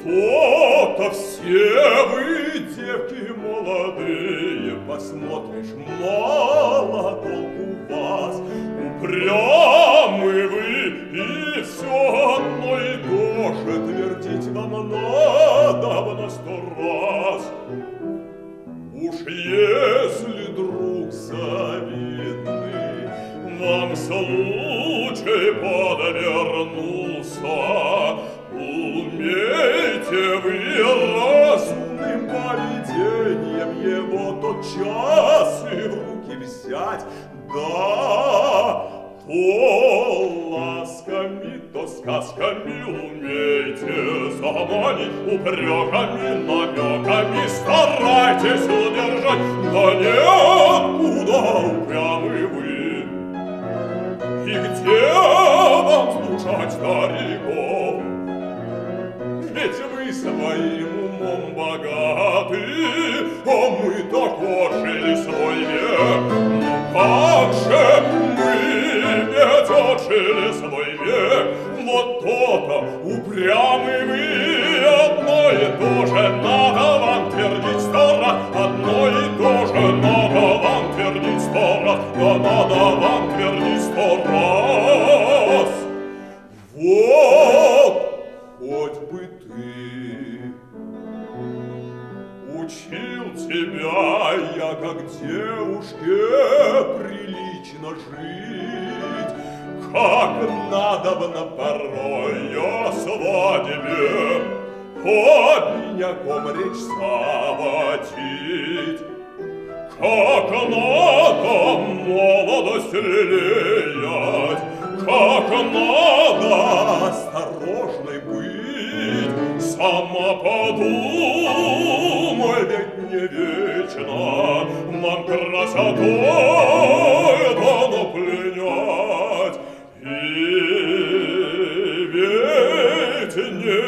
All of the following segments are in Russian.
То-то все вы, девки молодые, посмотришь, мало толку вас. Упрямы вы, и все одно и то же твердить вам надо 100 раз. Уж если друг завидный вам случай подвернулся, умейте вы разумным поведением его тотчас и в руки взять, да, то ласками, то сказками умейте заманить, упреками, намеками старайтесь удержать, да нет, куда упрямы вы, и где вам слушать стариков? Ведь вы своим умом богаты, а мы-то отжили свой век. Как же мы ведь отжили свой век? Вот то-то упрямы вы, одно и то же надо вам твердить 100 раз, одно и то же надо вам твердить 100 раз, да надо вам твердить 100 раз. Вот, хоть бы ты, учил тебя я, как девушке прилично жить, как надобно порой о свадьбе обиняком речь заводить, как надо молодость лелеять, как надо осторожной быть. Сама подумай, ведь не вечно нам красотой дано пленять. И ведь не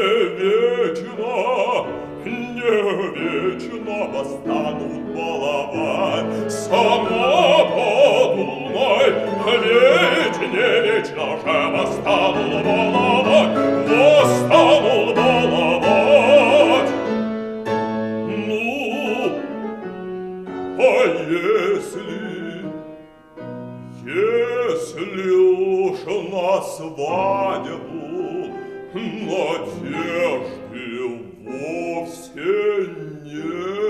вечно восстанут баловать. Сама подумай, ведь не вечно же восстанут баловать, восстанут баловать. Ну, а если уж на свадьбу надежды вовсе нет,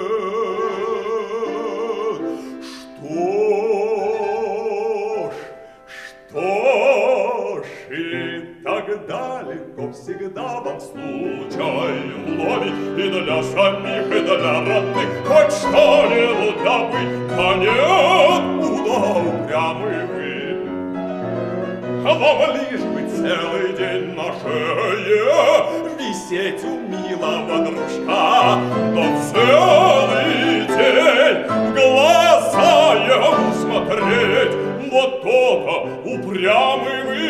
что ж, и тогда легко всегда вам случай ловить и для самих, и для родных хоть что-нибудь добыть, а нет, куда упрямы вы. Вам лишь бы целый день на шее висеть у милого дружка, но целый день в глаза ему смотреть. Вот то-то упрямы вы,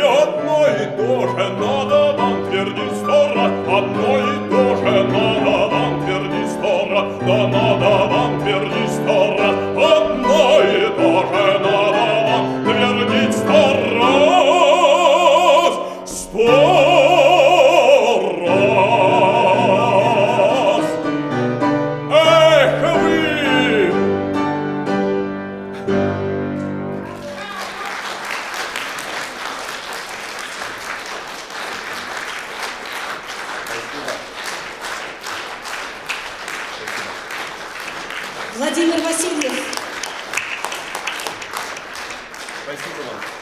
одно и то же надо вам твердить 100 раз, одно и то же надо вам твердить 100 раз, да надо вам твердить 100 раз, одно и то же надо вам твердить 100 раз, 100 раз. Эх вы! Владимир Васильев. Спасибо вам.